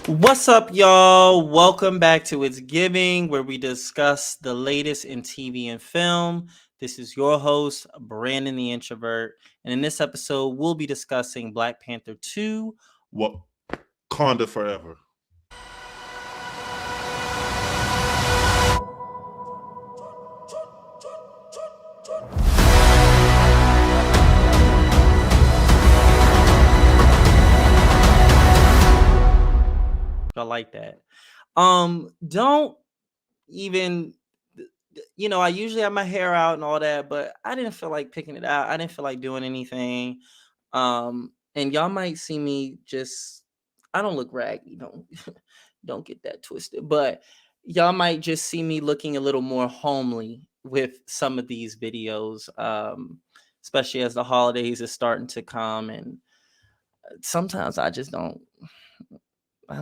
What's up, y'all? Welcome back to It's Giving, where we discuss the latest in TV and film. This is your host, Brandon the Introvert, and in this episode, we'll be discussing Black Panther 2. Wakanda forever. I like that. Don't even I usually have my hair out and all that, but I didn't feel like picking it out. I didn't feel like doing anything. And y'all might see me just I don't look raggy, don't get that twisted. But y'all might just see me looking a little more homely with some of these videos. Especially as the holidays is starting to come, and sometimes I'm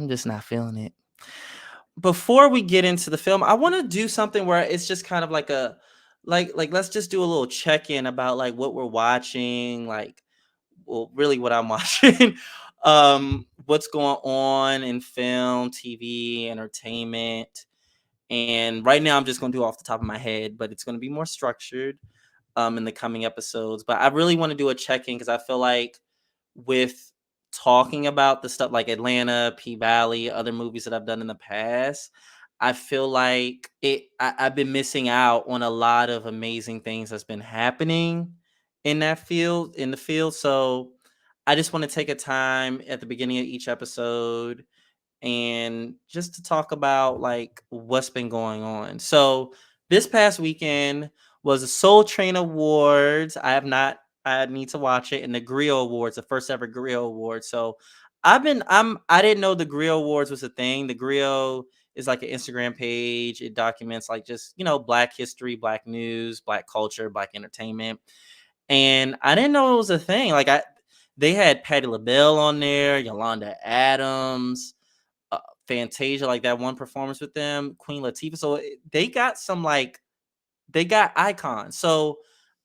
just not feeling it. Before we get into the film, I want to do something where it's just kind of like a like let's just do a little check-in about like what we're watching, like well, really what I'm watching, what's going on in film, TV, entertainment. And right now I'm just going to do off the top of my head, but it's going to be more structured in the coming episodes. But I really want to do a check-in because I feel like with talking about the stuff like Atlanta, P Valley, other movies that I've done in the past, I feel like I've been missing out on a lot of amazing things that's been happening in the field. So I just want to take a time at the beginning of each episode and just to talk about like what's been going on. So this past weekend was the Soul Train Awards. I need to watch it, and the Griot Awards, the first ever Griot Awards. So I didn't know the Griot Awards was a thing. The Griot is like an Instagram page. It documents like just, black history, black news, black culture, black entertainment. And I didn't know it was a thing. They had Patti LaBelle on there, Yolanda Adams, Fantasia, like that one performance with them, Queen Latifah. So they got icons. So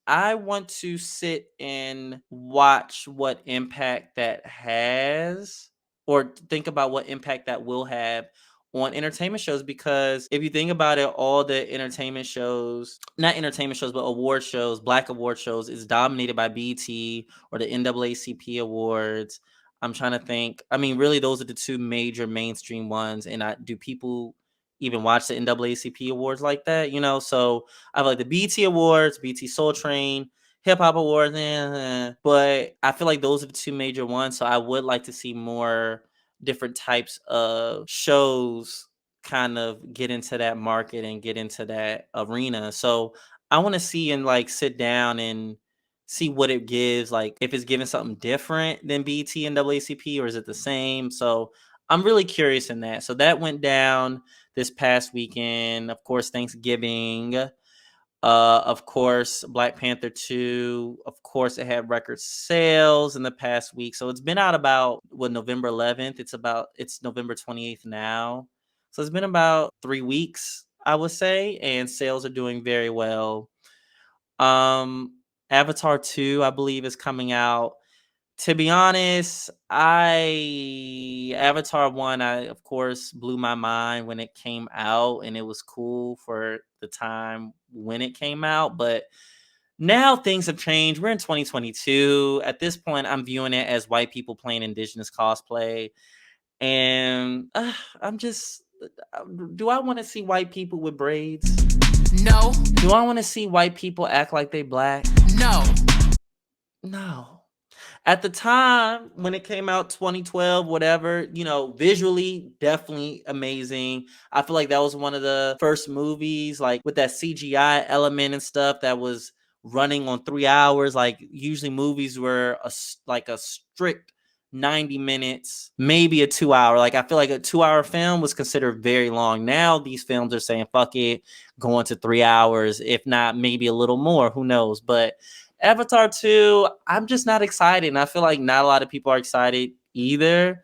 I want to sit and watch what impact that has, or think about what impact that will have on entertainment shows. Because if you think about it, all the entertainment shows, not entertainment shows, but award shows, black award shows, is dominated by BT or the NAACP awards. I'm trying to think. I mean, really, those are the two major mainstream ones. And do people even watch the NAACP awards like that? So I have like the BT Awards, BT Soul Train, Hip Hop Awards, but I feel like those are the two major ones. So I would like to see more different types of shows kind of get into that market and get into that arena. So I want to see and like sit down and see what it gives, like if it's giving something different than BT and WACP, or is it the same? So I'm really curious in that. So that went down this past weekend. Of course, Thanksgiving. Of course, Black Panther 2. Of course, it had record sales in the past week. So it's been out about November 11th. It's November 28th now. So it's been about 3 weeks, I would say, and sales are doing very well. Um, Avatar 2, I believe, is coming out. To be honest, I Avatar 1, I of course blew my mind when it came out, and it was cool for the time when it came out, but now things have changed. We're in 2022. At this point, I'm viewing it as white people playing indigenous cosplay, and I'm just do I want to see white people with braids? No, Do I want to see white people act like they black? no. No. At the time when it came out, 2012, whatever, visually definitely amazing. I feel like that was one of the first movies like with that CGI element and stuff that was running on 3 hours. Like usually movies were like a strict 90 minutes, maybe a 2 hour. Like I feel like a 2 hour film was considered very long. Now these films are saying fuck it, going to 3 hours, if not maybe a little more, who knows. But Avatar 2, I'm just not excited. And I feel like not a lot of people are excited either.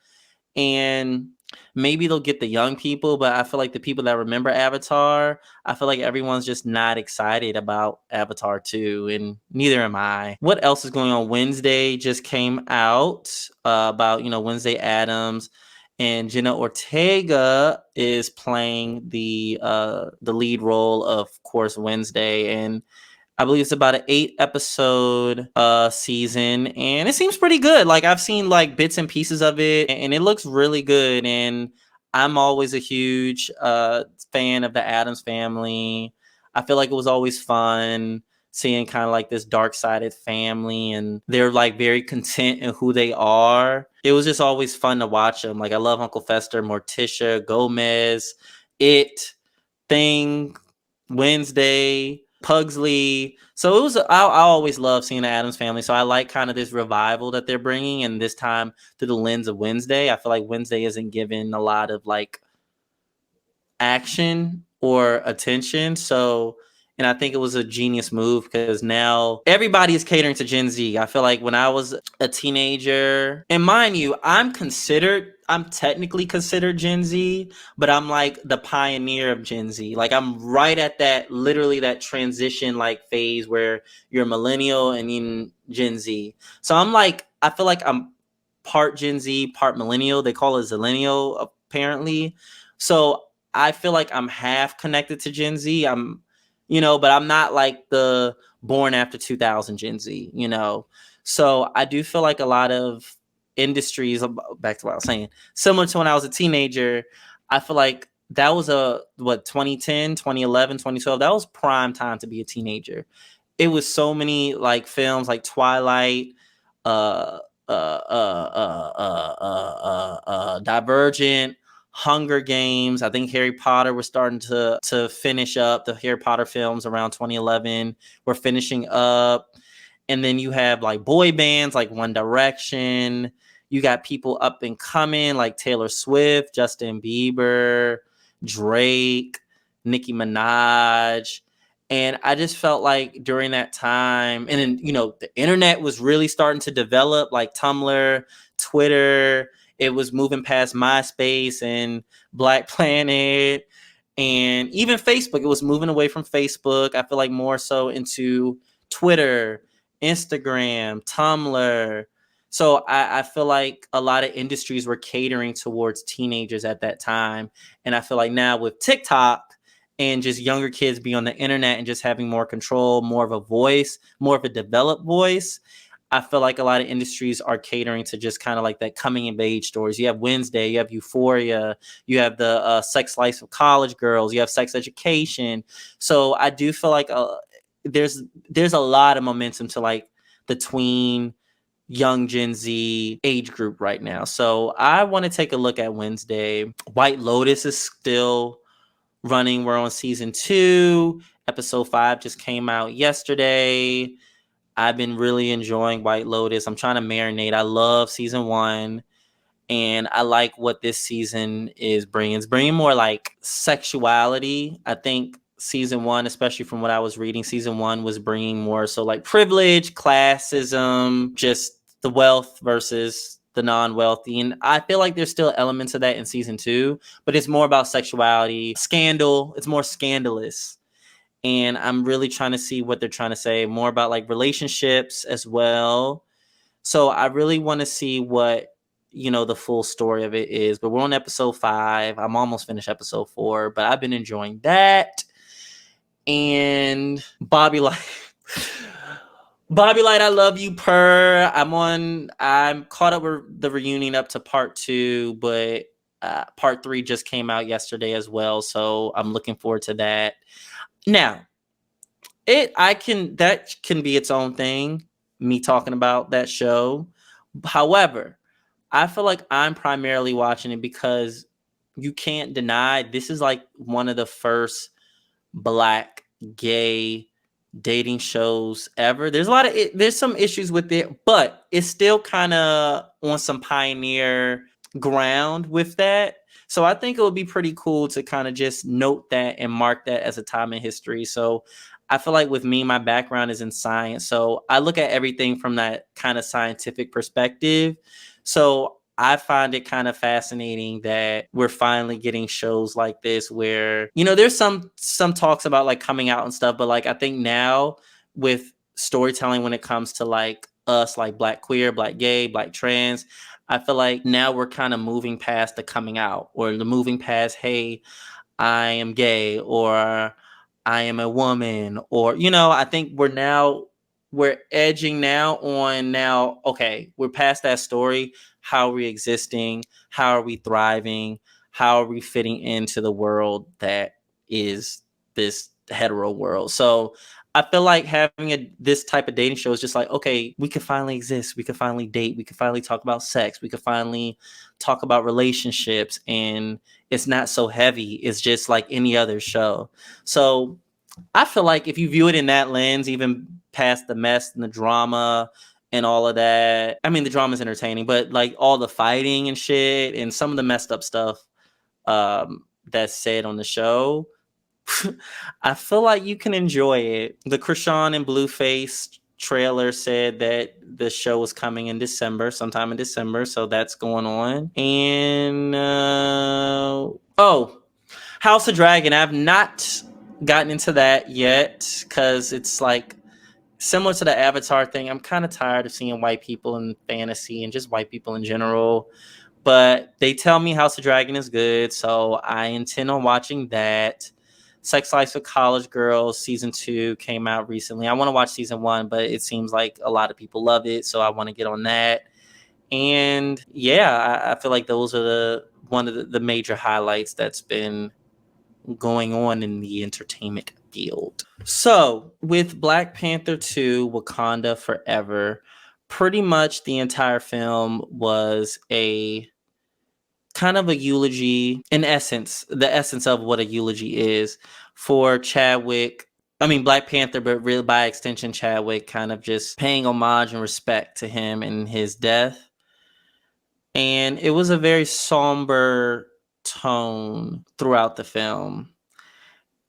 And maybe they'll get the young people, but I feel like the people that remember Avatar, I feel like everyone's just not excited about Avatar 2, and neither am I. What else is going on? Wednesday just came out about, Wednesday Addams. and Jenna Ortega is playing the lead role of course Wednesday, and I believe it's about an 8 episode season, and it seems pretty good. Like I've seen like bits and pieces of it, and it looks really good. And I'm always a huge fan of the Addams family. I feel like it was always fun seeing kind of like this dark-sided family, and they're like very content in who they are. It was just always fun to watch them. Like I love Uncle Fester, Morticia, Gomez, It, Thing, Wednesday, Pugsley. So it was. I always love seeing the Addams family. So I like kind of this revival that they're bringing, and this time through the lens of Wednesday. I feel like Wednesday isn't given a lot of like action or attention. So, and I think it was a genius move because now everybody is catering to Gen Z. I feel like when I was a teenager, and mind you, I'm technically considered Gen Z, but I'm like the pioneer of Gen Z. Like I'm right at that, literally that transition like phase where you're a millennial and in Gen Z. So I'm like, I feel like I'm part Gen Z, part millennial. They call it zillennial apparently. So I feel like I'm half connected to Gen Z. But I'm not like the born after 2000 Gen Z. So I do feel like a lot of industries, back to what I was saying, similar to when I was a teenager, I feel like that was 2010, 2011, 2012. That was prime time to be a teenager. It was so many like films like Twilight, uh, Divergent, Hunger Games. I think Harry Potter was starting to finish up. The Harry Potter films around 2011 were finishing up. And then you have like boy bands like One Direction. You got people up and coming like Taylor Swift, Justin Bieber, Drake, Nicki Minaj. And I just felt like during that time, and then, the internet was really starting to develop, like Tumblr, Twitter. It was moving past MySpace and Black Planet, and even Facebook. It was moving away from Facebook. I feel like more so into Twitter, Instagram, Tumblr. So I feel like a lot of industries were catering towards teenagers at that time. And I feel like now with TikTok and just younger kids be on the internet and just having more control, more of a voice, more of a developed voice, I feel like a lot of industries are catering to just kind of like that coming of age stories. You have Wednesday, you have Euphoria, you have the Sex Life of College Girls, you have Sex Education. So I do feel like there's a lot of momentum to like the tween young Gen Z age group right now. So I want to take a look at Wednesday. White Lotus is still running. We're on season 2. Episode 5 just came out yesterday. I've been really enjoying White Lotus. I'm trying to marinate. I love season 1, and I like what this season is bringing. It's bringing more like sexuality. I think season 1, especially from what I was reading, season 1 was bringing more so like privilege, classism, just the wealth versus the non-wealthy. And I feel like there's still elements of that in season 2, but it's more about sexuality, scandal. It's more scandalous. And I'm really trying to see what they're trying to say, more about like relationships as well. So I really want to see what, the full story of it is. But we're on episode 5. I'm almost finished episode 4, but I've been enjoying that. And Bobby Light. Bobby Light, I love you, I'm caught up with the reunion up to part 2, but part 3 just came out yesterday as well. So I'm looking forward to that. Now, that can be its own thing, me talking about that show. However, I feel like I'm primarily watching it because you can't deny this is like one of the first Black gay dating shows ever. There's some issues with it, but it's still kind of on some pioneer ground with that. So I think it would be pretty cool to kind of just note that and mark that as a time in history. So I feel like with me, my background is in science. So I look at everything from that kind of scientific perspective. So I find it kind of fascinating that we're finally getting shows like this where, there's some talks about like coming out and stuff, but like I think now with storytelling when it comes to like us, like black queer, black gay, black trans. I feel like now we're kind of moving past the coming out, or the moving past, hey, I am gay, or I am a woman, or I think we're edging now on now, okay, we're past that story. How are we existing? How are we thriving? How are we fitting into the world that is this hetero world? So I feel like having this type of dating show is just like, okay, we can finally exist. We can finally date. We can finally talk about sex. We can finally talk about relationships, and it's not so heavy. It's just like any other show. So I feel like if you view it in that lens, even past the mess and the drama and all of that, I mean, the drama is entertaining, but like all the fighting and shit and some of the messed up stuff that's said on the show, I feel like you can enjoy it. The Krishan and Blueface trailer said that the show was coming in December, sometime in December, so that's going on. And House of Dragon. I've not gotten into that yet because it's like similar to the Avatar thing. I'm kind of tired of seeing white people in fantasy and just white people in general. But they tell me House of Dragon is good, so I intend on watching that. Sex Life with College Girls season 2 came out recently. I want to watch season 1, but it seems like a lot of people love it, so I want to get on that. And yeah, I feel like those are one of the major highlights that's been going on in the entertainment field. So, with Black Panther 2 Wakanda Forever, pretty much the entire film was a kind of a eulogy, in essence, the essence of what a eulogy is for Chadwick. I mean, Black Panther, but really by extension, Chadwick, kind of just paying homage and respect to him and his death. And it was a very somber tone throughout the film.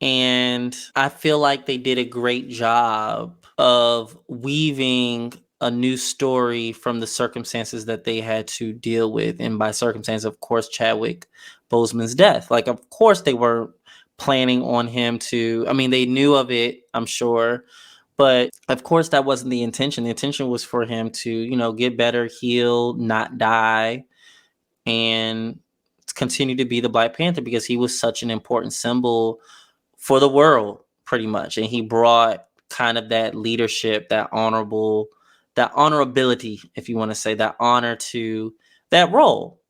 And I feel like they did a great job of weaving a new story from the circumstances that they had to deal with. And by circumstance, of course, Chadwick Boseman's death. Like, of course, they weren't planning on him to, I mean, they knew of it, I'm sure. But of course, that wasn't the intention. The intention was for him to, get better, heal, not die, and continue to be the Black Panther because he was such an important symbol for the world, pretty much. And he brought kind of that leadership, that honorability, if you want to say, that honor to that role.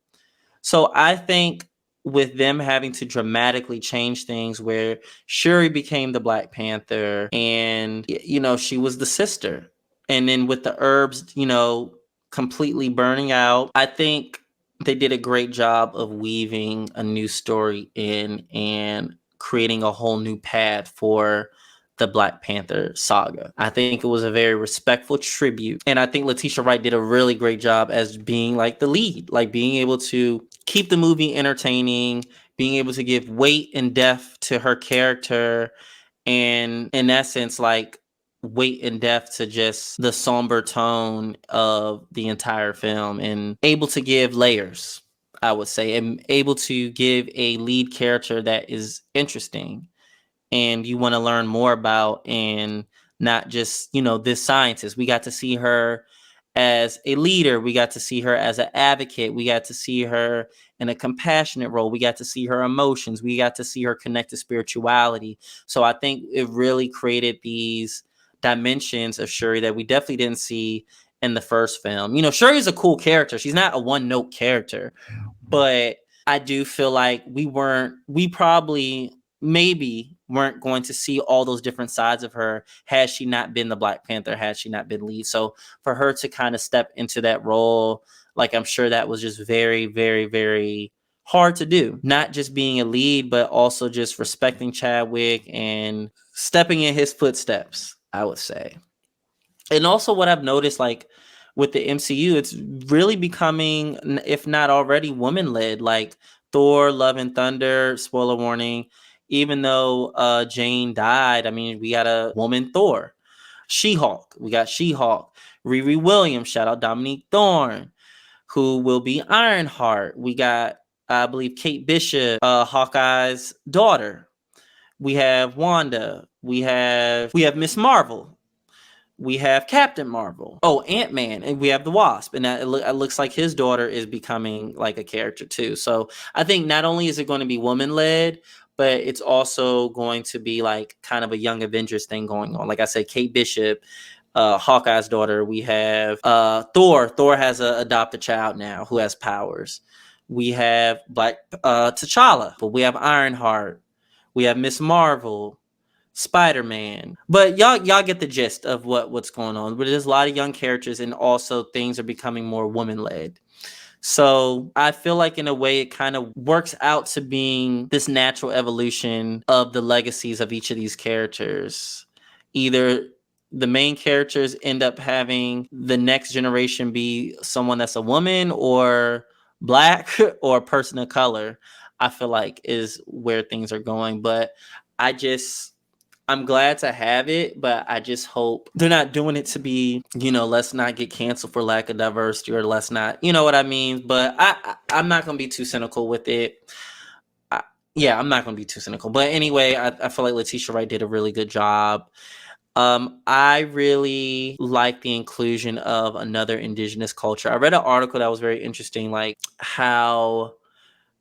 So I think with them having to dramatically change things where Shuri became the Black Panther and, she was the sister. And then with the herbs, completely burning out, I think they did a great job of weaving a new story in and creating a whole new path for the Black Panther saga. I think it was a very respectful tribute. And I think Letitia Wright did a really great job as being like the lead, like being able to keep the movie entertaining, being able to give weight and depth to her character, and in essence, like weight and depth to just the somber tone of the entire film, and able to give layers, I would say, and able to give a lead character that is interesting and you want to learn more about, and not just this scientist. We got to see her as a leader, we got to see her as an advocate, we got to see her in a compassionate role, we got to see her emotions, we got to see her connect to spirituality. So I think it really created these dimensions of Shuri that we definitely didn't see in the first film. Shuri is a cool character, she's not a one note character, but I do feel like we probably maybe weren't going to see all those different sides of her had she not been the Black Panther, had she not been lead. So for her to kind of step into that role, like, I'm sure that was just very, very, very hard to do. Not just being a lead, but also just respecting Chadwick and stepping in his footsteps, I would say. And also what I've noticed, like with the MCU, it's really becoming, if not already, woman led. Like Thor, Love and Thunder, spoiler warning, even though Jane died, I mean, we got a woman Thor. She-Hulk, we got She-Hulk. Riri Williams, shout out Dominique Thorne, who will be Ironheart. We got, I believe, Kate Bishop, Hawkeye's daughter. We have Wanda. We have Miss Marvel. we have Captain Marvel. Oh, Ant-Man, and we have the Wasp, and it looks like his daughter is becoming like a character too. So I think not only is it going to be woman led, but it's also going to be like kind of a Young Avengers thing going on. Like I said, Kate Bishop, Hawkeye's daughter. We have Thor. Thor has a adopted child now who has powers. We have Black T'Challa, but we have Ironheart. We have Miss Marvel, Spider-Man. But y'all get the gist of what's going on. But there's a lot of young characters, and also things are becoming more woman led. So I feel like in a way it kind of works out to being this natural evolution of the legacies of each of these characters. Either the main characters end up having the next generation be someone that's a woman or black or a person of color. I feel like is where things are going. But I just I'm glad to have it, but I just hope they're not doing it to be, let's not get canceled for lack of diversity, or let's not, you know what I mean? But I'm not gonna be too cynical with it. I, yeah, I'm not gonna be too cynical. But anyway, I feel like Letitia Wright did a really good job. I really like the inclusion of another indigenous culture. I read an article that was very interesting, like how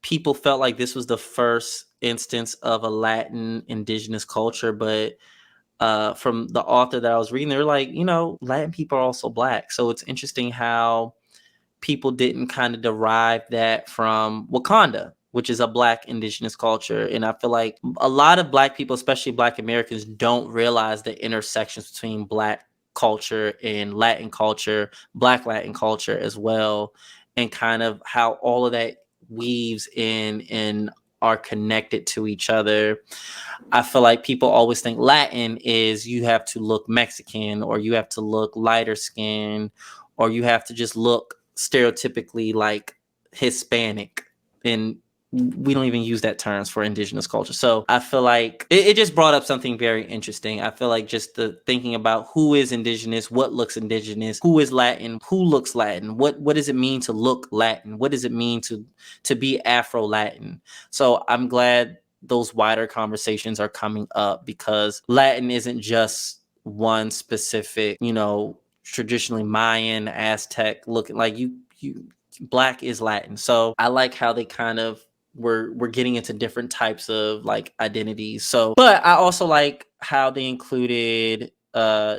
people felt like this was the first instance of a Latin indigenous culture, but from the author that I was reading, they're like, Latin people are also black. So it's interesting how people didn't kind of derive that from Wakanda, which is a black indigenous culture. And I feel like a lot of black people, especially black Americans, don't realize the intersections between black culture and Latin culture, black Latin culture as well, and kind of how all of that weaves in and are connected to each other. I feel like people always think Latin is you have to look Mexican, or you have to look lighter skin, or you have to just look stereotypically like Hispanic. And we don't even use that terms for indigenous culture. So I feel like it just brought up something very interesting. I feel like just the thinking about who is indigenous, what looks indigenous, who is Latin, who looks Latin, what does it mean to look Latin, what does it mean to be Afro Latin. So I'm glad those wider conversations are coming up, because Latin isn't just one specific, traditionally Mayan, Aztec looking, like you black is Latin. So I like how they kind of we're getting into different types of like identities. So, but I also like how they included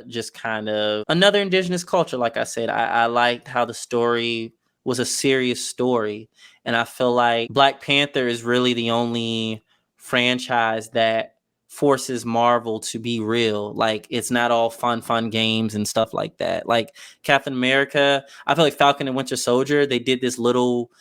just kind of another indigenous culture. Like I said, I liked how the story was a serious story. And I feel like Black Panther is really the only franchise that forces Marvel to be real. Like it's not all fun games and stuff like that. Like Captain America, I feel like Falcon and Winter Soldier, they did this little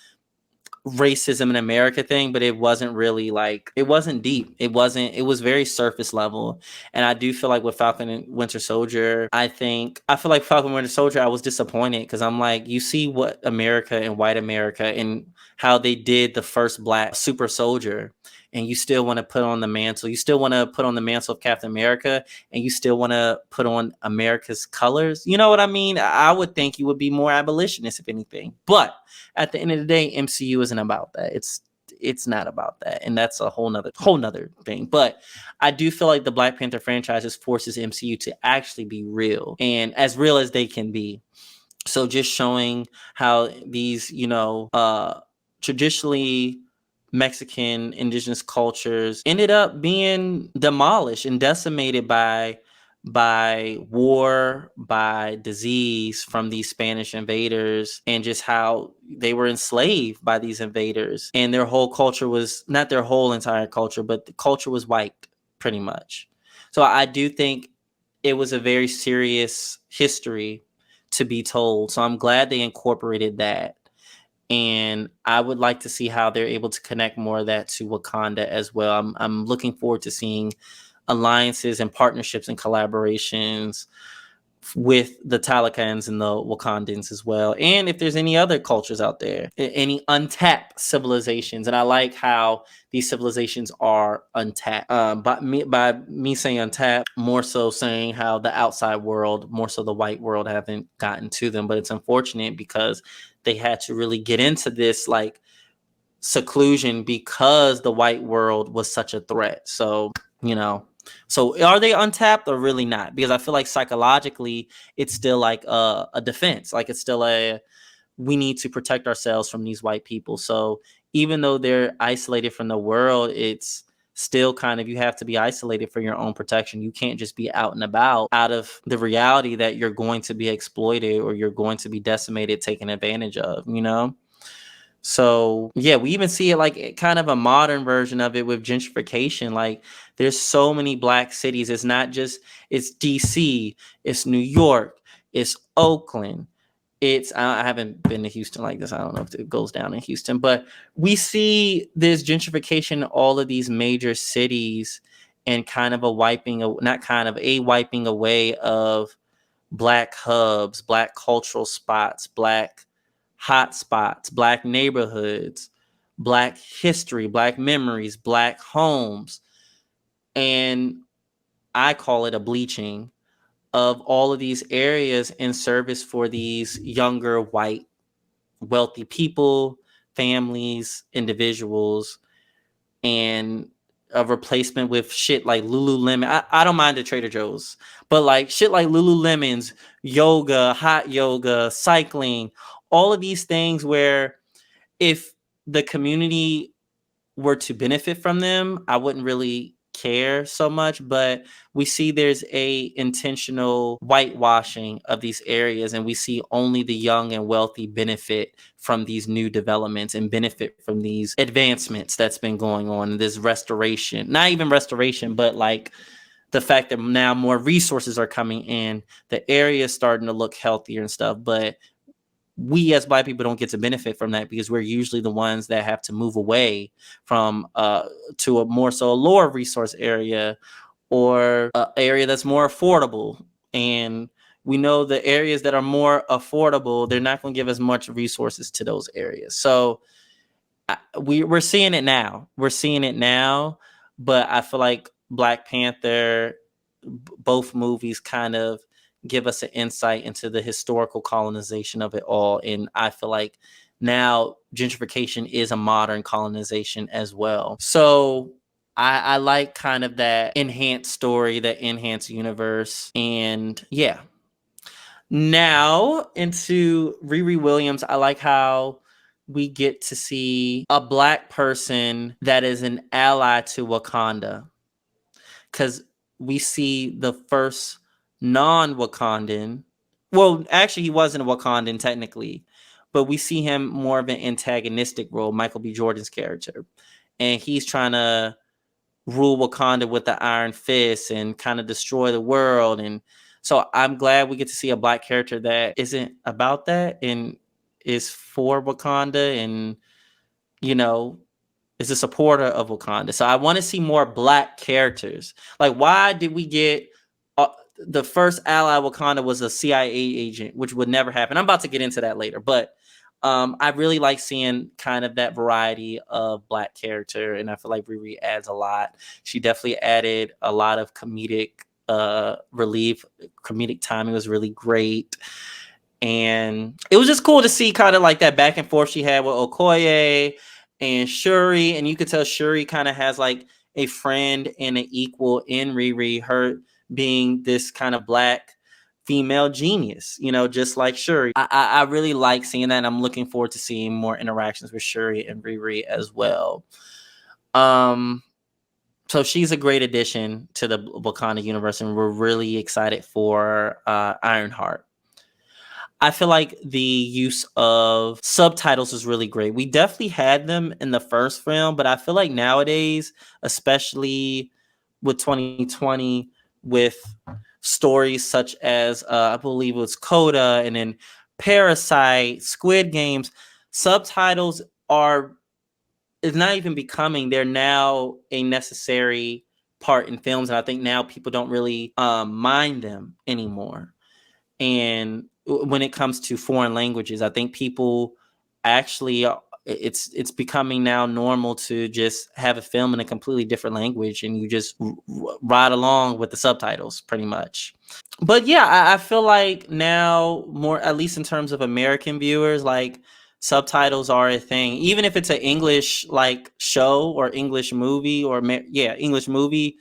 racism in America thing, but it wasn't really like, it wasn't deep. It was very surface level. And I do feel like with Falcon and Winter Soldier, I feel like Falcon and Winter Soldier, I was disappointed, because I'm like, you see what America and white America and how they did the first black super soldier, and you still want to put on the mantle. You still want to put on the mantle of Captain America, and you still want to put on America's colors. You know what I mean? I would think you would be more abolitionist, if anything. But at the end of the day, MCU isn't about that. It's not about that, and that's a whole nother thing. But I do feel like the Black Panther franchises forces MCU to actually be real, and as real as they can be. So just showing how these, traditionally Mexican indigenous cultures ended up being demolished and decimated by war, by disease from these Spanish invaders, and just how they were enslaved by these invaders. And their whole culture was not their whole entire culture, but the culture was wiped pretty much. So I do think it was a very serious history to be told. So I'm glad they incorporated that. And I would like to see how they're able to connect more of that to Wakanda as well. I'm looking forward to seeing alliances and partnerships and collaborations with the Talakans and the Wakandans as well. And if there's any other cultures out there, any untapped civilizations. And I like how these civilizations are untapped. By me saying untapped, more so saying how the outside world, more so the white world, haven't gotten to them. But it's unfortunate because they had to really get into this like seclusion because the white world was such a threat. So, So are they untapped or really not? Because I feel like psychologically it's still like a defense. Like it's still a we need to protect ourselves from these white people. So even though they're isolated from the world, it's still kind of you have to be isolated for your own protection. You can't just be out and about out of the reality that you're going to be exploited or you're going to be decimated, taken advantage of, you know? So yeah, we even see it like kind of a modern version of it with gentrification. Like there's so many black cities. It's not just it's DC, it's New York, it's Oakland. I haven't been to Houston like this. I don't know if it goes down in Houston, but we see this gentrification in all of these major cities and kind of a not kind of a wiping away of black hubs, black cultural spots, black hot spots, black neighborhoods, black history, black memories, black homes. And I call it a bleaching of all of these areas in service for these younger white wealthy people, families, individuals, and a replacement with shit like Lululemon. I don't mind the Trader Joe's, but like shit like Lululemons, yoga, hot yoga, cycling, all of these things where if the community were to benefit from them, I wouldn't really care so much. But we see there's a intentional whitewashing of these areas, and we see only the young and wealthy benefit from these new developments and benefit from these advancements that's been going on. This restoration, not even restoration, but like the fact that now more resources are coming in, the area is starting to look healthier and stuff. But we as black people don't get to benefit from that because we're usually the ones that have to move away from to a more so a lower resource area or an area that's more affordable. And we know the areas that are more affordable, they're not going to give as much resources to those areas. So we're seeing it now. We're seeing it now, but I feel like Black Panther, both movies kind of give us an insight into the historical colonization of it all. And I feel like now gentrification is a modern colonization as well. So I like kind of that enhanced story, that enhanced universe. And yeah. Now into Riri Williams, I like how we get to see a black person that is an ally to Wakanda. Because we see the first non-Wakandan. Well, actually, he wasn't a Wakandan technically, but we see him more of an antagonistic role, Michael B. Jordan's character. And he's trying to rule Wakanda with the iron fist and kind of destroy the world. And so I'm glad we get to see a black character that isn't about that and is for Wakanda and, you know, is a supporter of Wakanda. So I want to see more black characters. Like, why did we get the first ally Wakanda was a CIA agent, which would never happen. I'm about to get into that later, but I really like seeing kind of that variety of black character, and I feel like Riri adds a lot. She definitely added a lot of comedic relief. Comedic timing was really great. And it was just cool to see kind of like that back and forth she had with Okoye and Shuri. And you could tell Shuri kind of has like a friend and an equal in Riri, her being this kind of black female genius, you know, just like Shuri. I really like seeing that. And I'm looking forward to seeing more interactions with Shuri and Riri as well. So she's a great addition to the Wakanda universe, and we're really excited for Ironheart. I feel like the use of subtitles is really great. We definitely had them in the first film, but I feel like nowadays, especially with 2020, with stories such as I believe it was Coda and then Parasite, Squid Games, subtitles are is not even becoming. They're now a necessary part in films, and I think now people don't really mind them anymore. And when it comes to foreign languages, I think people actually it's becoming now normal to just have a film in a completely different language and you just ride along with the subtitles pretty much. But yeah, I feel like now more, at least in terms of American viewers, like subtitles are a thing, even if it's an English like show or English movie or English movie.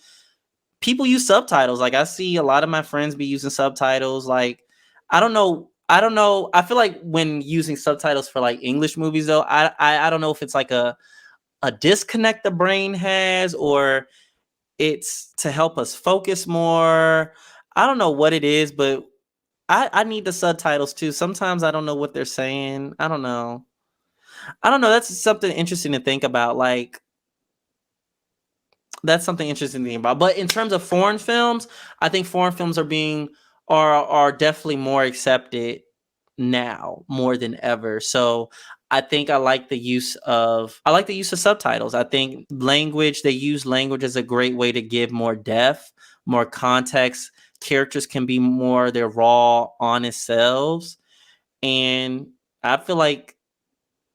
people use subtitles. Like I see a lot of my friends be using subtitles. Like I don't know. I don't know. I feel like when using subtitles for like English movies though, I don't know if it's like a disconnect the brain has or it's to help us focus more. I don't know what it is, but I need the subtitles too. Sometimes I don't know what they're saying. I don't know. I don't know. That's something interesting to think about. Like that's something interesting to think about. But in terms of foreign films, I think foreign films are definitely more accepted now more than ever. So I think I like the use of subtitles. I think they use language as a great way to give more depth, more context. Characters can be more their raw, honest selves. And I feel like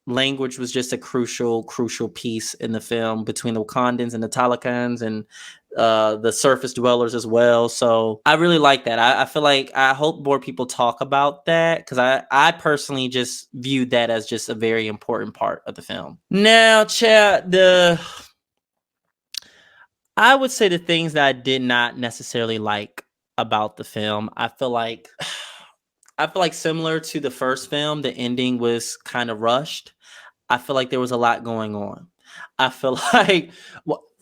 language was just a crucial piece in the film between the Wakandans and the Talakans and the surface dwellers as well. So I really like that. I feel like I hope more people talk about that because I personally just viewed that as just a very important part of the film. Now, Chad, I would say the things that I did not necessarily like about the film. I feel like similar to the first film, the ending was kind of rushed. I feel like there was a lot going on. I feel like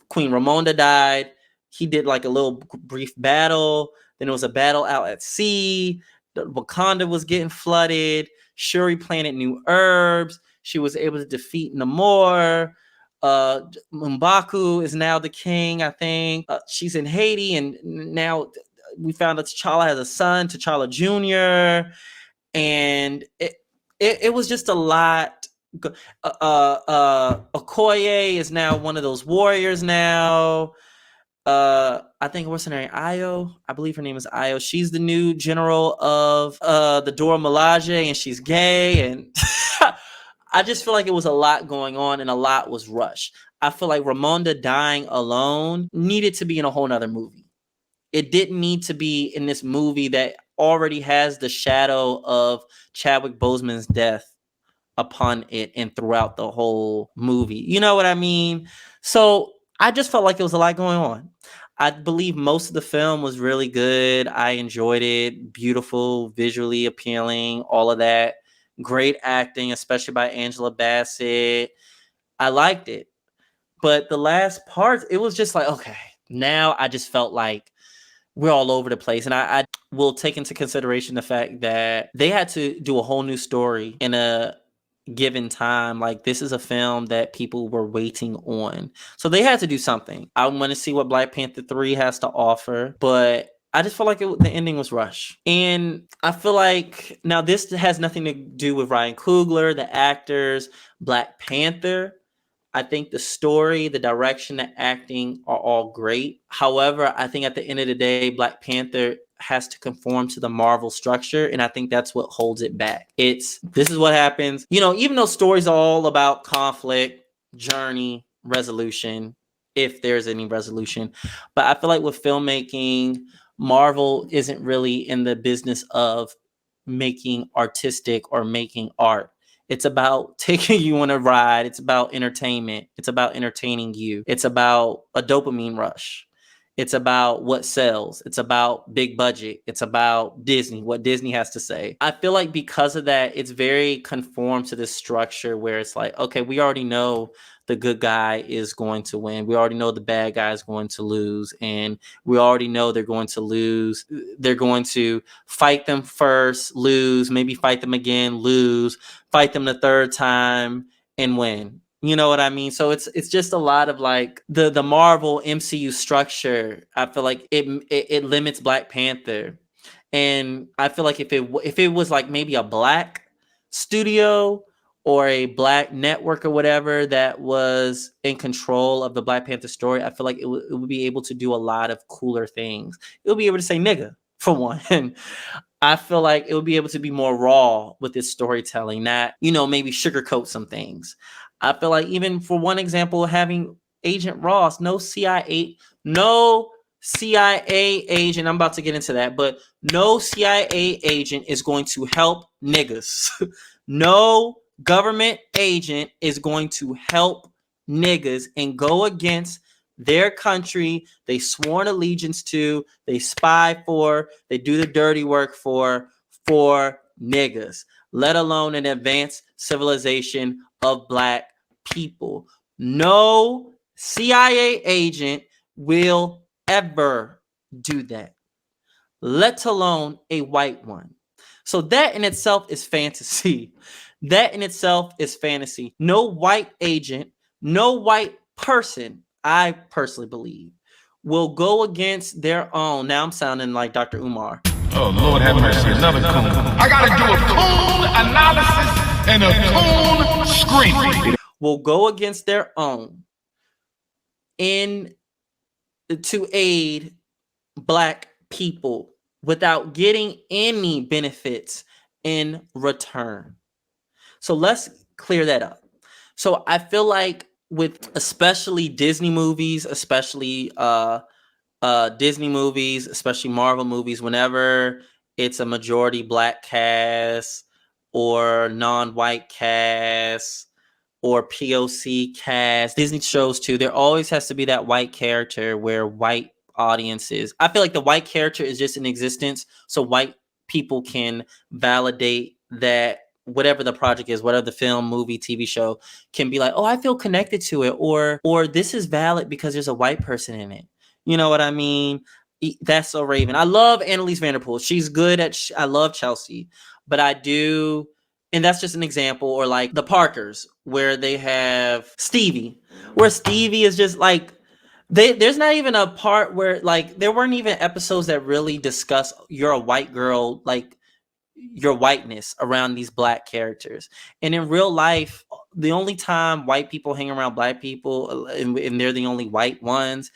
Queen Ramonda died. He did like a little brief battle. Then there was a battle out at sea. Wakanda was getting flooded. Shuri planted new herbs. She was able to defeat Namor. Uh, M'Baku is now the king, I think. She's in Haiti, and now we found out T'Challa has a son, T'Challa Jr., and it was just a lot. Okoye is now one of those warriors now. I think what's her name? Io. I believe her name is Io. She's the new general of the Dora Milaje, and she's gay. And I just feel like it was a lot going on, and a lot was rushed. I feel like Ramonda dying alone needed to be in a whole nother movie. It didn't need to be in this movie that already has the shadow of Chadwick Boseman's death upon it and throughout the whole movie. You know what I mean? So I just felt like there was a lot going on. I believe most of the film was really good. I enjoyed it. Beautiful, visually appealing, all of that. Great acting, especially by Angela Bassett. I liked it. But the last part, it was just like, okay, now I just felt like we're all over the place. And I will take into consideration the fact that they had to do a whole new story in a given time. Like this is a film that people were waiting on. So they had to do something. I want to see what Black Panther 3 has to offer, but I just feel like the ending was rushed. And I feel like now this has nothing to do with Ryan Coogler, the actors, Black Panther. I think the story, the direction, the acting are all great. However, I think at the end of the day, Black Panther has to conform to the Marvel structure, and I think that's what holds it back. This is what happens. You know, even though stories are all about conflict, journey, resolution, if there's any resolution, but I feel like with filmmaking, Marvel isn't really in the business of making artistic or making art. It's about taking you on a ride. It's about entertainment. It's about entertaining you. It's about a dopamine rush. It's about what sells. It's about big budget. It's about Disney, what Disney has to say. I feel like because of that, it's very conformed to this structure where it's like, okay, we already know the good guy is going to win. We already know the bad guy is going to lose. And we already know they're going to lose. They're going to fight them first, lose, maybe fight them again, lose, fight them the third time, and win. You know what I mean? So it's just a lot of like the Marvel MCU structure. I feel like it limits Black Panther, and I feel like if it was like maybe a black studio or a black network or whatever that was in control of the Black Panther story, I feel like it would be able to do a lot of cooler things. It would be able to say nigga for one. I feel like it would be able to be more raw with its storytelling, not, you know, maybe sugarcoat some things. I feel like even for one example, having Agent Ross, no CIA agent, I'm about to get into that, but no CIA agent is going to help niggas. No government agent is going to help niggas and go against their country, they sworn allegiance to, they spy for, they do the dirty work for niggas, let alone an advanced civilization of black people. No CIA agent will ever do that, let alone a white one. So that in itself is fantasy. That in itself is fantasy. No white agent, no white person, I personally believe, will go against their own. Now I'm sounding like Dr. Umar. Oh, Lord have mercy, another coon. I gotta do a coon analysis and a coon screen. Will go against their own in to aid black people without getting any benefits in return. So let's clear that up. So I feel like with especially Disney movies, especially Disney movies, especially Marvel movies, whenever it's a majority black cast or non-white cast or POC cast, Disney shows too, there always has to be that white character where white audiences, I feel like the white character is just in existence so white people can validate that whatever the project is, whatever the film, movie, TV show, can be like, oh, I feel connected to it, or this is valid because there's a white person in it. You know what I mean? That's so Raven. I love Annalise Vanderpool. She's good at. I love Chelsea, but I do, and that's just an example. Or like the Parkers, where they have Stevie, where Stevie is just like there's not even a part where like there weren't even episodes that really discuss you're a white girl, like your whiteness around these black characters. And in real life, the only time white people hang around black people and they're the only white ones,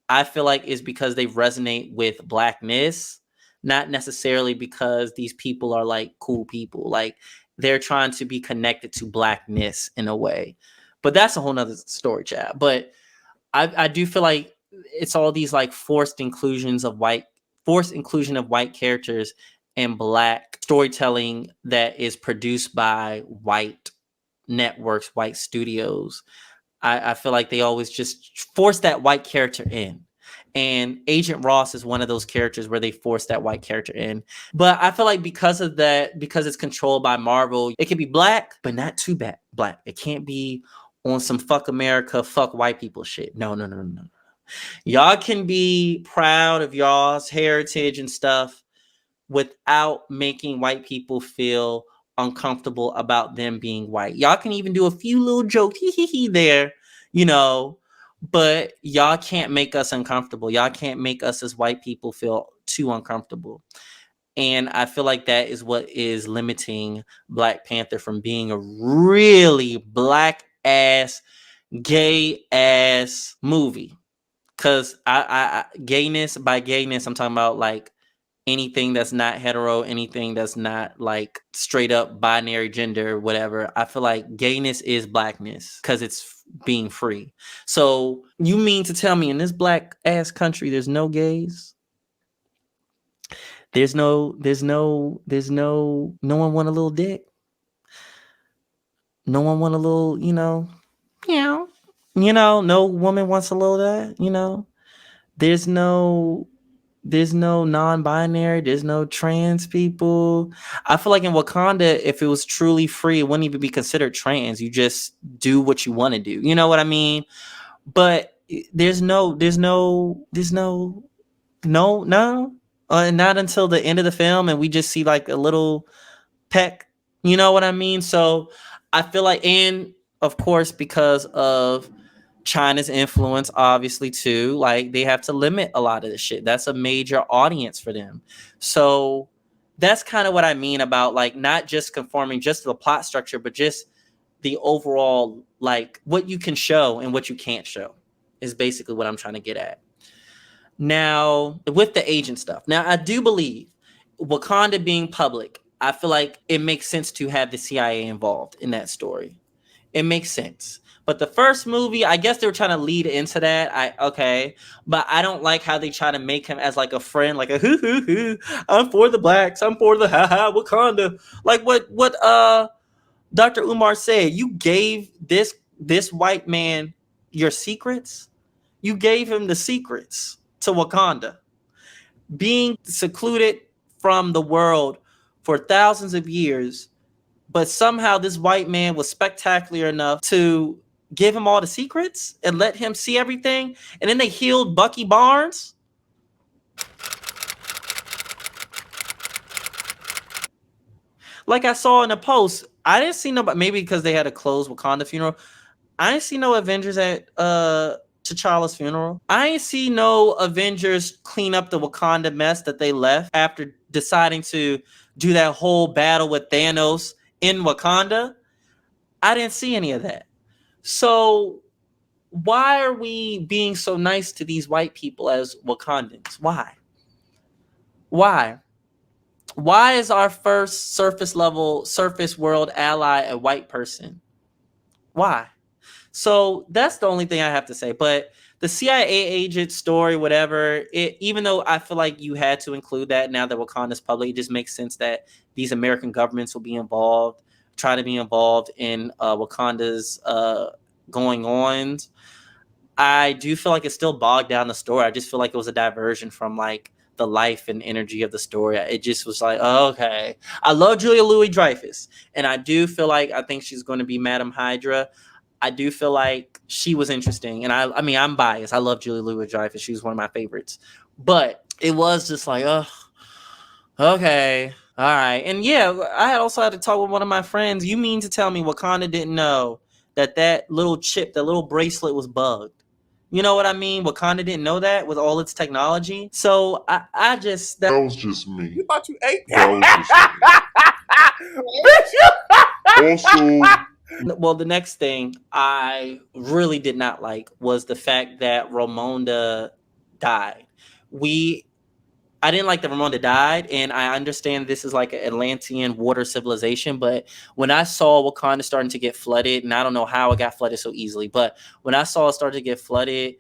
I feel like is because they resonate with blackness, not necessarily because these people are like cool people. Like they're trying to be connected to blackness in a way. But that's a whole nother story, chat. But I do feel like it's all these like forced inclusion of white characters and black storytelling that is produced by white networks, white studios. I feel like they always just force that white character in. And Agent Ross is one of those characters where they force that white character in. But I feel like because of that, because it's controlled by Marvel, it can be black, but not too bad black. It can't be on some fuck America, fuck white people shit. No. Y'all can be proud of y'all's heritage and stuff without making white people feel uncomfortable about them being white. Y'all can even do a few little jokes there, but y'all can't make us uncomfortable. Y'all can't make us as white people feel too uncomfortable. And I feel like that is what is limiting Black Panther from being a really black ass, gay ass movie. Cause I gayness, by gayness, I'm talking about like anything that's not hetero, anything that's not like straight up binary gender, whatever. I feel like gayness is blackness because it's being free. So you mean to tell me in this black ass country there's no gays? No one want a little dick. No one want a little, no woman wants a little that, there's no non-binary, there's no trans people. I feel like in Wakanda, if it was truly free, it wouldn't even be considered trans. You just do what you want to do. You know what I mean? But there's no, not until the end of the film, and we just see like a little peck. You know what I mean? So I feel like, and of course, because of China's influence, obviously, too, like they have to limit a lot of this shit. That's a major audience for them. So that's kind of what I mean about like not just conforming just to the plot structure, but just the overall, like what you can show and what you can't show is basically what I'm trying to get at. Now, with the agent stuff, now I do believe Wakanda being public, I feel like it makes sense to have the CIA involved in that story. It makes sense. But the first movie, I guess they were trying to lead into that. But I don't like how they try to make him as like a friend, like a hoo. I'm for the blacks. I'm for the Wakanda. Like what Dr. Umar said. You gave this white man your secrets. You gave him the secrets to Wakanda. Being secluded from the world for thousands of years, but somehow this white man was spectacular enough to give him all the secrets and let him see everything. And then they healed Bucky Barnes. Like I saw in a post, I didn't see nobody. Maybe because they had a closed Wakanda funeral. I didn't see no Avengers at T'Challa's funeral. I ain't see no Avengers clean up the Wakanda mess that they left after deciding to do that whole battle with Thanos in Wakanda. I didn't see any of that. So why are we being so nice to these white people as Wakandans? Why? Why? Why is our first surface world ally a white person? Why? So that's the only thing I have to say. But the CIA agent story, whatever, even though I feel like you had to include that now that Wakanda's public, it just makes sense that these American governments will be involved, try to be involved in Wakanda's going ons. I do feel like it's still bogged down the story. I just feel like it was a diversion from like the life and energy of the story. It just was like, oh, okay. I love Julia Louis-Dreyfus, and I do feel like I think she's going to be Madame Hydra. I do feel like she was interesting, and I mean, I'm biased. I love Julia Louis-Dreyfus. She was one of my favorites, but it was just like, oh, okay, all right, and yeah, I had also had to talk with one of my friends. You mean to tell me Wakanda didn't know that little chip, that little bracelet was bugged? You know what I mean? Wakanda didn't know that with all its technology. So I just That was just me. You thought you ate That was just me. Also, well, the next thing I really did not like was the fact that Ramonda died. I didn't like that Ramonda died, and I understand this is like an Atlantean water civilization, but when I saw Wakanda starting to get flooded, and I don't know how it got flooded so easily, but when I saw it start to get flooded,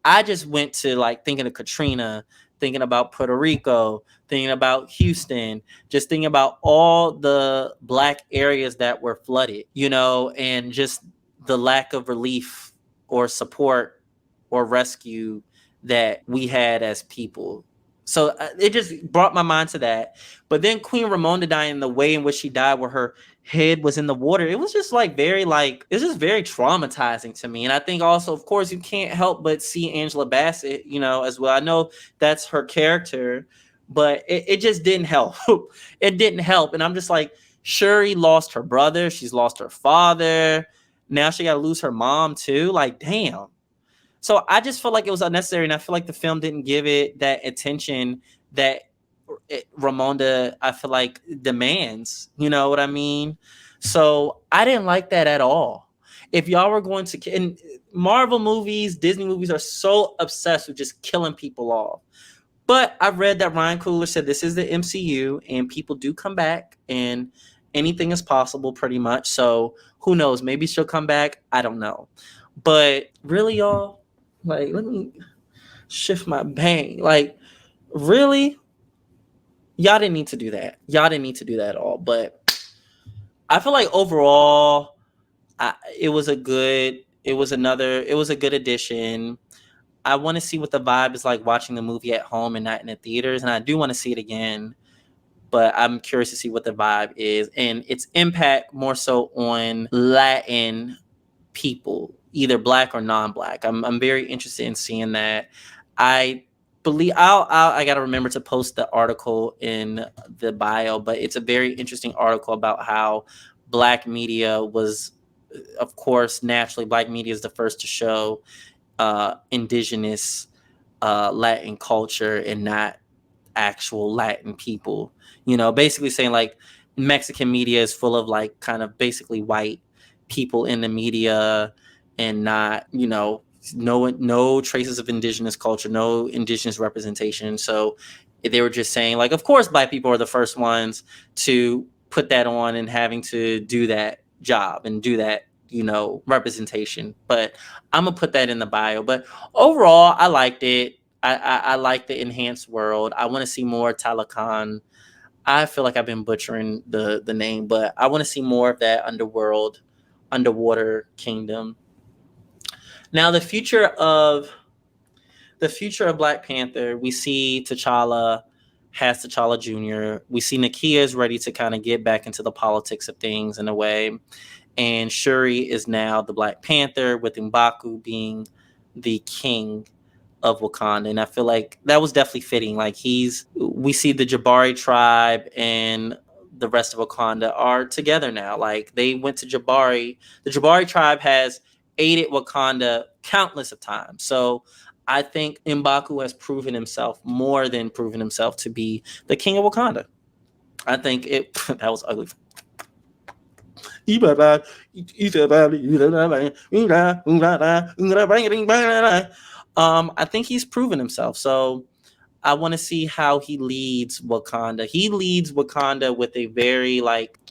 I just went to like thinking of Katrina, thinking about Puerto Rico, thinking about Houston, just thinking about all the black areas that were flooded, and just the lack of relief or support or rescue that we had as people. So it just brought my mind to that. But then Queen Ramonda dying, the way in which she died, where her head was in the water, it was just like it was just very traumatizing to me. And I think also, of course, you can't help but see Angela Bassett, as well. I know that's her character, but it just didn't help. It didn't help. And I'm just like, Shuri lost her brother, she's lost her father. Now she got to lose her mom too. Like, damn. So I just felt like it was unnecessary, and I feel like the film didn't give it that attention that Ramonda, I feel like, demands. You know what I mean? So I didn't like that at all. If y'all were going to, and Marvel movies, Disney movies are so obsessed with just killing people off. But I've read that Ryan Coogler said this is the MCU, and people do come back, and anything is possible pretty much. So who knows? Maybe she'll come back. I don't know. But really, y'all, like, let me shift my bang. Like, really? Y'all didn't need to do that. Y'all didn't need to do that at all. But I feel like overall, it was a good addition. I want to see what the vibe is like watching the movie at home and not in the theaters. And I do want to see it again. But I'm curious to see what the vibe is and its impact more so on Latin people, either black or non-black. I'm very interested in seeing that. I believe I got to remember to post the article in the bio, but it's a very interesting article about how black media was, of course, naturally, black media is the first to show indigenous Latin culture and not actual Latin people. Basically saying like Mexican media is full of like kind of basically white people in the media and not, no traces of indigenous culture, no indigenous representation. So they were just saying like, of course, black people are the first ones to put that on and having to do that job and do that, representation. But I'm gonna put that in the bio. But overall, I liked it. I like the enhanced world. I want to see more Talakan. I feel like I've been butchering the name, but I want to see more of that underwater kingdom. Now, the future of the future of Black Panther, we see T'Challa has T'Challa Jr. We see Nakia is ready to kind of get back into the politics of things in a way. And Shuri is now the Black Panther, with M'Baku being the king of Wakanda. And I feel like that was definitely fitting. Like we see the Jabari tribe and the rest of Wakanda are together now. Like they went to Jabari. The Jabari tribe has aided Wakanda countless of times. So I think M'Baku has proven himself, more than proven himself, to be the king of Wakanda. I think it that was ugly. I think he's proven himself. So I want to see how he leads Wakanda. He leads Wakanda with a very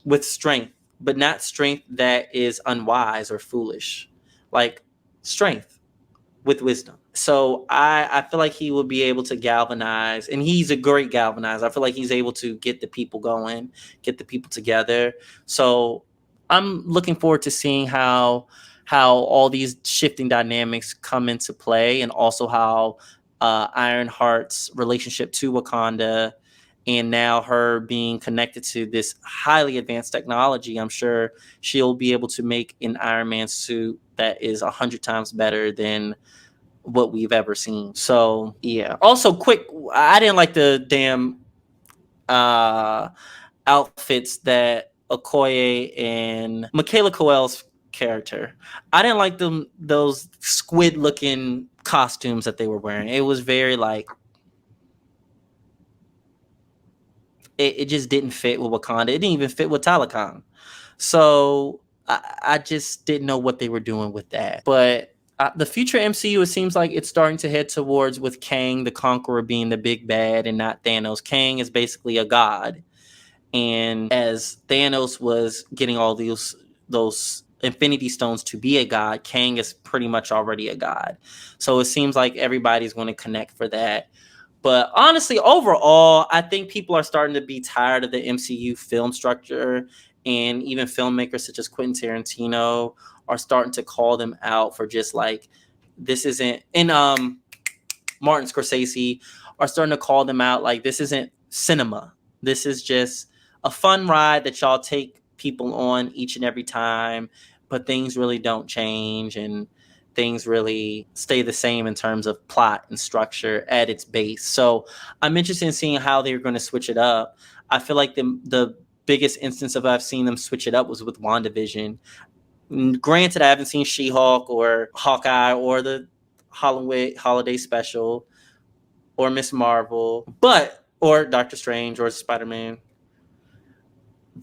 with strength, but not strength that is unwise or foolish. Like strength with wisdom. So I feel like he will be able to galvanize, and he's a great galvanizer. I feel like he's able to get the people going, get the people together. So I'm looking forward to seeing how all these shifting dynamics come into play, and also how Ironheart's relationship to Wakanda, and now her being connected to this highly advanced technology. I'm sure she'll be able to make an Iron Man suit that is 100 times better than what we've ever seen. So yeah. Also, quick, I didn't like the damn uh outfits that Okoye and Michaela Coel's character. I didn't like those squid looking costumes that they were wearing. It was very it just didn't fit with Wakanda. It didn't even fit with Talakan. So I just didn't know what they were doing with that. But the future MCU, it seems like it's starting to head towards with Kang the Conqueror being the big bad and not Thanos. Kang is basically a god, and as Thanos was getting all those Infinity Stones to be a god, Kang is pretty much already a god. So it seems like everybody's going to connect for that. But honestly, overall, I think people are starting to be tired of the MCU film structure, and even filmmakers such as Quentin Tarantino are starting to call them out for just this isn't. And Martin Scorsese are starting to call them out like this isn't cinema. This is just a fun ride that y'all take people on each and every time, but things really don't change, and things really stay the same in terms of plot and structure at its base. So I'm interested in seeing how they're going to switch it up. I feel like the biggest instance of I've seen them switch it up was with WandaVision. Granted, I haven't seen She-Hulk or Hawkeye or the holiday special or Miss Marvel, or Doctor Strange or Spider-Man.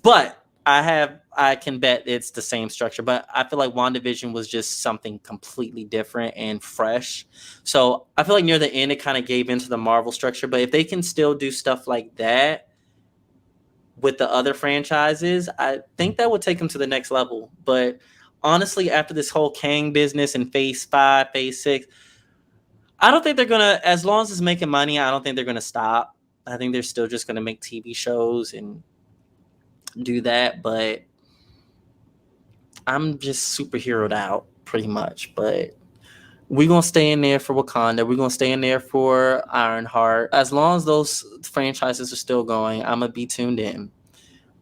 But I can bet it's the same structure. But I feel like WandaVision was just something completely different and fresh. So I feel like near the end it kind of gave into the Marvel structure. But if they can still do stuff like that with the other franchises, I think that would take them to the next level. But honestly, after this whole Kang business in Phase 5, Phase 6, I don't think they're gonna. As long as it's making money, I don't think they're gonna stop. I think they're still just gonna make TV shows and do that. But I'm just superheroed out pretty much. But we're gonna stay in there for Wakanda. We're gonna stay in there for Ironheart. As long as those franchises are still going, I'm gonna be tuned in.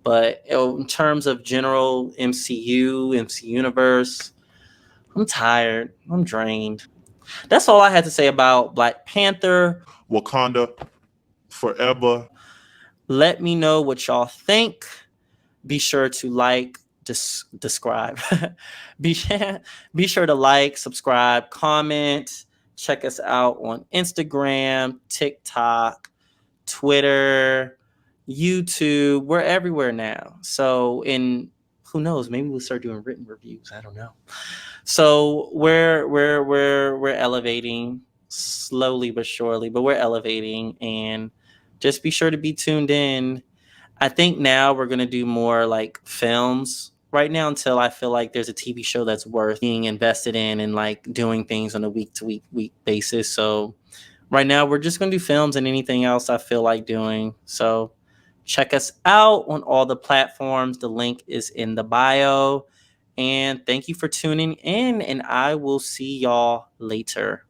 But in terms of general MC universe, I'm tired. I'm drained. That's all I had to say about Black Panther. Wakanda forever. Let me know what y'all think. Be sure to describe. be, be sure to like, subscribe, comment. Check us out on Instagram, TikTok, Twitter, YouTube. We're everywhere now. So, who knows? Maybe we'll start doing written reviews. I don't know. So we're elevating slowly but surely, but we're elevating, and just be sure to be tuned in. I think now we're gonna do more like films right now until I feel like there's a TV show that's worth being invested in and doing things on a week to week basis. So right now we're just gonna do films and anything else I feel like doing. So check us out on all the platforms. The link is in the bio. And thank you for tuning in, and I will see y'all later.